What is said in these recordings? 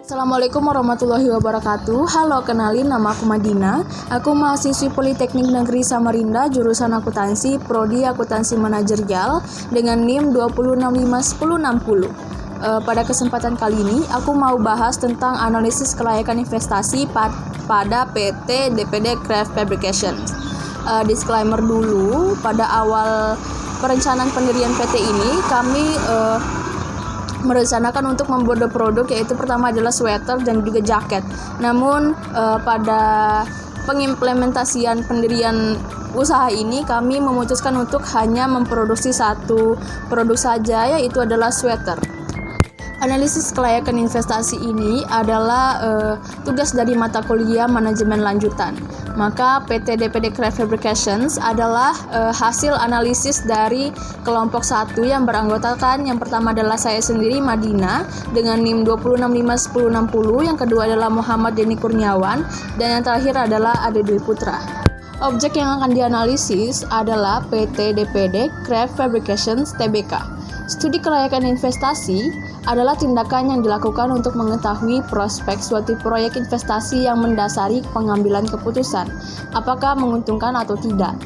Assalamualaikum warahmatullahi wabarakatuh. Halo, kenalin, nama aku Madina. Aku mahasiswi Politeknik Negeri Samarinda, jurusan akuntansi, prodi akuntansi manajerial dengan NIM 2065160. Pada kesempatan kali ini, aku mau bahas tentang analisis kelayakan investasi pada PT DPD Craft Fabrication. Disclaimer dulu, pada awal perencanaan pendirian PT ini, kami merencanakan untuk membuat dua produk, yaitu pertama adalah sweater dan juga jaket. Namun pada pengimplementasian pendirian usaha ini kami memutuskan untuk hanya memproduksi satu produk saja, yaitu adalah sweater. Analisis kelayakan investasi ini adalah tugas dari mata kuliah manajemen lanjutan. Maka PT DPD Craft Fabrications adalah hasil analisis dari kelompok 1 yang beranggotakan, yang pertama adalah saya sendiri, Madina, dengan NIM 2651060, yang kedua adalah Muhammad Denny Kurniawan, dan yang terakhir adalah Ade Dwi Putra. Objek yang akan dianalisis adalah PT DPD Craft Fabrications Tbk. Studi kelayakan investasi adalah tindakan yang dilakukan untuk mengetahui prospek suatu proyek investasi yang mendasari pengambilan keputusan, apakah menguntungkan atau tidak.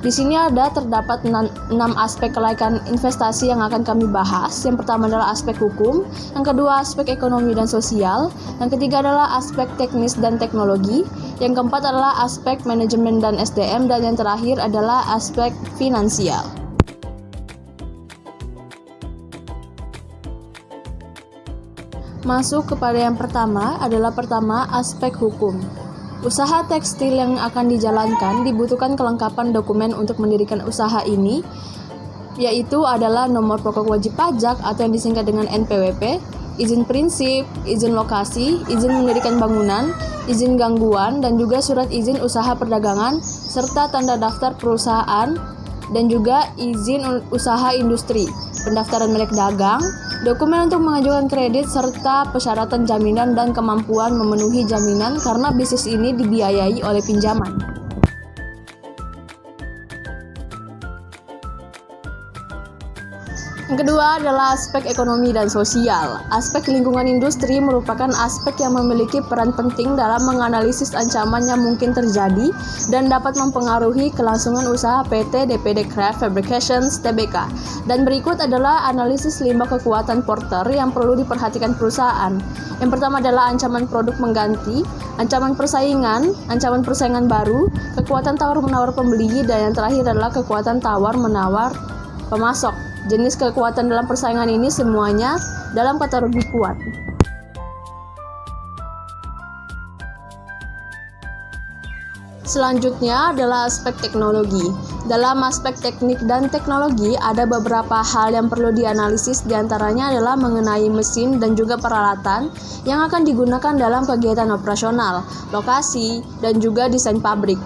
Di sini terdapat 6 aspek kelayakan investasi yang akan kami bahas. Yang pertama adalah aspek hukum, yang kedua aspek ekonomi dan sosial, yang ketiga adalah aspek teknis dan teknologi, yang keempat adalah aspek manajemen dan SDM, dan yang terakhir adalah aspek finansial. Masuk kepada yang pertama adalah aspek hukum. Usaha tekstil yang akan dijalankan dibutuhkan kelengkapan dokumen untuk mendirikan usaha ini, yaitu adalah nomor pokok wajib pajak atau yang disingkat dengan NPWP, izin prinsip, izin lokasi, izin mendirikan bangunan, izin gangguan, dan juga surat izin usaha perdagangan, serta tanda daftar perusahaan, dan juga izin usaha industri, pendaftaran merek dagang, dokumen untuk mengajukan kredit, serta persyaratan jaminan dan kemampuan memenuhi jaminan karena bisnis ini dibiayai oleh pinjaman. Yang kedua adalah aspek ekonomi dan sosial. Aspek lingkungan industri merupakan aspek yang memiliki peran penting dalam menganalisis ancaman yang mungkin terjadi dan dapat mempengaruhi kelangsungan usaha PT DPD Craft Fabrications Tbk. Dan berikut adalah analisis 5 kekuatan porter yang perlu diperhatikan perusahaan. Yang pertama adalah ancaman produk mengganti, ancaman persaingan baru, kekuatan tawar-menawar pembeli, dan yang terakhir adalah kekuatan tawar-menawar pemasok. Jenis kekuatan dalam persaingan ini semuanya dalam kategori kuat. Selanjutnya adalah aspek teknologi. Dalam aspek teknik dan teknologi ada beberapa hal yang perlu dianalisis, diantaranya adalah mengenai mesin dan juga peralatan yang akan digunakan dalam kegiatan operasional, lokasi, dan juga desain pabrik.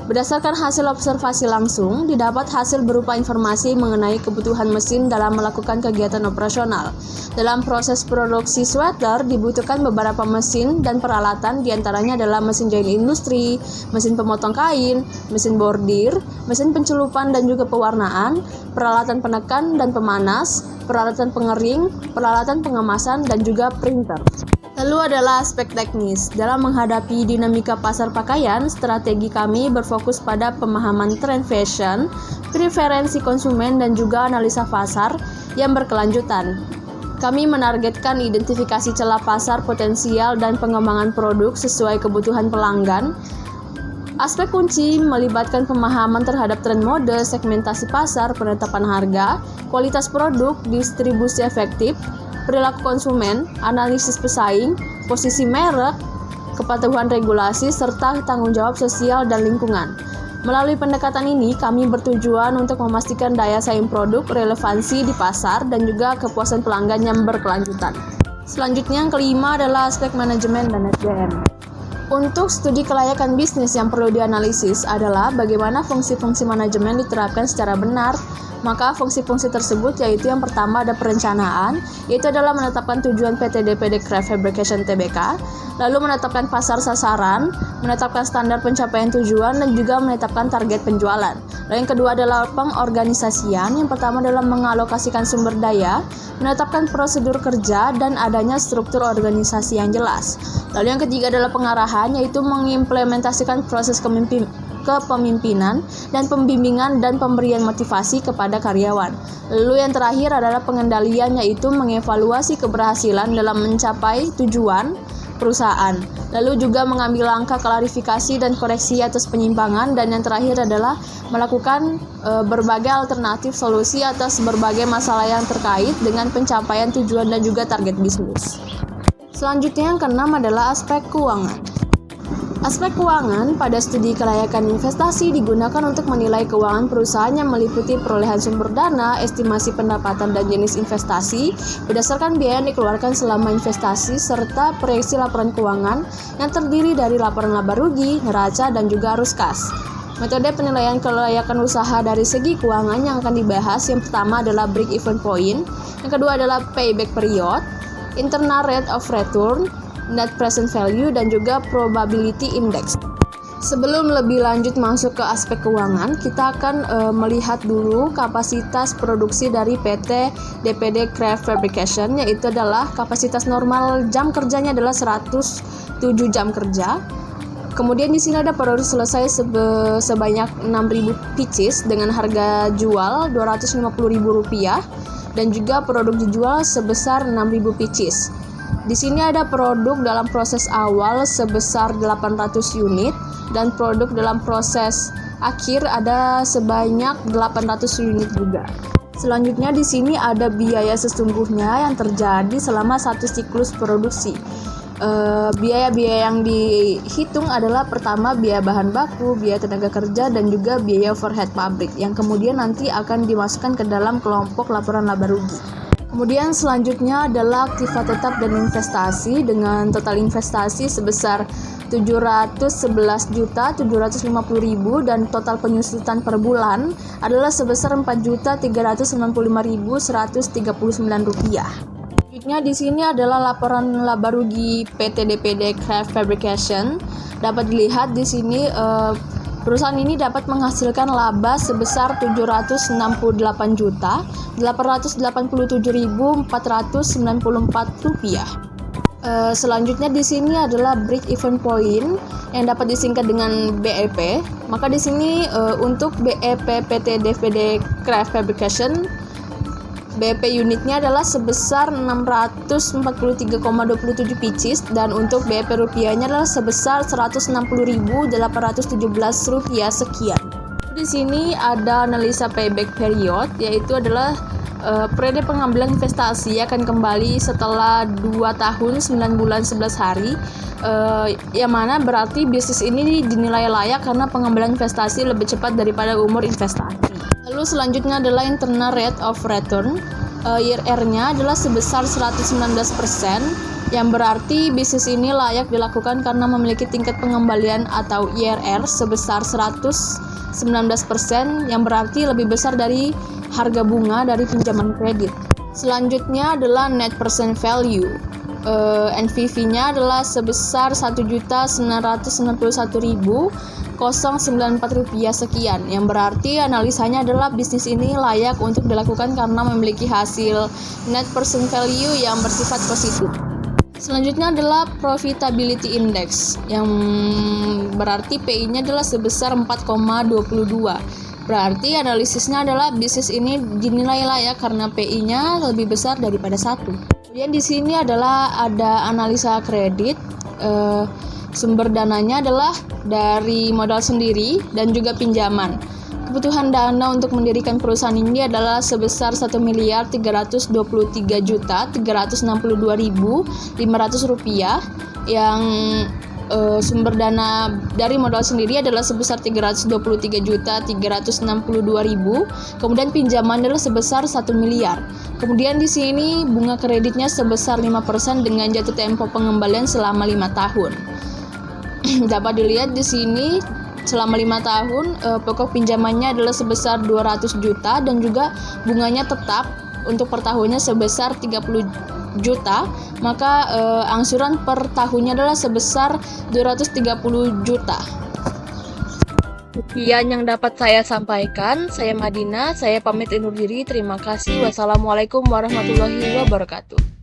Berdasarkan hasil observasi langsung, didapat hasil berupa informasi mengenai kebutuhan mesin dalam melakukan kegiatan operasional. Dalam proses produksi sweater dibutuhkan beberapa mesin dan peralatan, diantaranya adalah mesin jahit industri, mesin pemotong kain, mesin bordir, mesin pencelupan dan juga pewarnaan, peralatan penekan dan pemanas, peralatan pengering, peralatan pengemasan, dan juga printer. Lalu adalah aspek teknis. Dalam menghadapi dinamika pasar pakaian, strategi kami berfokus pada pemahaman tren fashion, preferensi konsumen, dan juga analisa pasar yang berkelanjutan. Kami menargetkan identifikasi celah pasar potensial dan pengembangan produk sesuai kebutuhan pelanggan. Aspek kunci melibatkan pemahaman terhadap tren mode, segmentasi pasar, penetapan harga, kualitas produk, distribusi efektif, perilaku konsumen, analisis pesaing, posisi merek, kepatuhan regulasi, serta tanggung jawab sosial dan lingkungan. Melalui pendekatan ini, kami bertujuan untuk memastikan daya saing produk, relevansi di pasar, dan juga kepuasan pelanggan yang berkelanjutan. Selanjutnya, yang kelima adalah aspek manajemen dan SDM. Untuk studi kelayakan bisnis yang perlu dianalisis adalah bagaimana fungsi-fungsi manajemen diterapkan secara benar, Maka fungsi-fungsi tersebut yaitu yang pertama ada perencanaan, yaitu adalah menetapkan tujuan PT DPD Craft Fabrication Tbk, lalu menetapkan pasar sasaran, menetapkan standar pencapaian tujuan, dan juga menetapkan target penjualan. Lalu yang kedua adalah pengorganisasian, yang pertama adalah mengalokasikan sumber daya, menetapkan prosedur kerja, dan adanya struktur organisasi yang jelas. Lalu yang ketiga adalah pengarahan, yaitu mengimplementasikan proses kepemimpinan dan pembimbingan dan pemberian motivasi kepada karyawan. Lalu yang terakhir adalah pengendalian, yaitu mengevaluasi keberhasilan dalam mencapai tujuan perusahaan. Lalu juga mengambil langkah klarifikasi dan koreksi atas penyimpangan, dan yang terakhir adalah melakukan berbagai alternatif solusi atas berbagai masalah yang terkait dengan pencapaian tujuan dan juga target bisnis. Selanjutnya yang keenam adalah aspek keuangan. Aspek keuangan pada studi kelayakan investasi digunakan untuk menilai keuangan perusahaan yang meliputi perolehan sumber dana, estimasi pendapatan dan jenis investasi, berdasarkan biaya yang dikeluarkan selama investasi, serta proyeksi laporan keuangan yang terdiri dari laporan laba rugi, neraca, dan juga arus kas. Metode penilaian kelayakan usaha dari segi keuangan yang akan dibahas yang pertama adalah break-even point, yang kedua adalah payback period, internal rate of return, net present value, dan juga probability index. Sebelum lebih lanjut masuk ke aspek keuangan, kita akan melihat dulu kapasitas produksi dari PT DPD Craft Fabrication, yaitu adalah kapasitas normal jam kerjanya adalah 107 jam kerja. Kemudian di sini ada produk selesai sebanyak 6.000 pieces dengan harga jual Rp250.000 dan juga produk dijual sebesar 6.000 pieces. Di sini ada produk dalam proses awal sebesar 800 unit dan produk dalam proses akhir ada sebanyak 800 unit juga. Selanjutnya di sini ada biaya sesungguhnya yang terjadi selama satu siklus produksi. Biaya-biaya yang dihitung adalah pertama biaya bahan baku, biaya tenaga kerja, dan juga biaya overhead pabrik yang kemudian nanti akan dimasukkan ke dalam kelompok laporan laba rugi. Kemudian selanjutnya adalah aktiva tetap dan investasi dengan total investasi sebesar 711.750.000 dan total penyusutan per bulan adalah sebesar Rp4.395.139. Selanjutnya di sini adalah laporan laba rugi PT DPD Craft Fabrication. Dapat dilihat di sini perusahaan ini dapat menghasilkan laba sebesar Rp768.497.494. Selanjutnya di sini adalah break even point yang dapat disingkat dengan BEP. Maka di sini untuk BEP PT DPD Craft Fabrication, BEP unitnya adalah sebesar 643,27 pieces dan untuk BEP rupiahnya adalah sebesar Rp160.817 sekian. Di sini ada analisa payback period, yaitu adalah periode pengambilan investasi akan kembali setelah 2 tahun 9 bulan 11 hari, yang mana berarti bisnis ini dinilai layak karena pengambilan investasi lebih cepat daripada umur investasi. Lalu selanjutnya adalah internal rate of return. IRR-nya adalah sebesar 119%, yang berarti bisnis ini layak dilakukan karena memiliki tingkat pengembalian atau IRR sebesar 119%, yang berarti lebih besar dari harga bunga dari pinjaman kredit. Selanjutnya adalah net present value. NPV-nya adalah sebesar Rp1.991.094 sekian, yang berarti analisanya adalah bisnis ini layak untuk dilakukan karena memiliki hasil net present value yang bersifat positif. Selanjutnya adalah profitability index, yang berarti PI-nya adalah sebesar 4,22. Berarti analisisnya adalah bisnis ini dinilai layak karena PI-nya lebih besar daripada 1. Kemudian di sini adalah ada analisa kredit. Sumber dananya adalah dari modal sendiri dan juga pinjaman. Kebutuhan dana untuk mendirikan perusahaan ini adalah sebesar Rp1.322.362.500, yang sumber dana dari modal sendiri adalah sebesar Rp323.362.000, kemudian pinjaman adalah sebesar 1 miliar. Kemudian di sini bunga kreditnya sebesar 5% dengan jatuh tempo pengembalian selama 5 tahun. Dapat dilihat di sini selama 5 tahun, pokok pinjamannya adalah sebesar 200 juta dan juga bunganya tetap untuk per tahunnya sebesar 30 juta, maka angsuran per tahunnya adalah sebesar 230 juta. Sekian yang dapat saya sampaikan. Saya Madina, saya pamit undur diri. Terima kasih. Wassalamualaikum warahmatullahi wabarakatuh.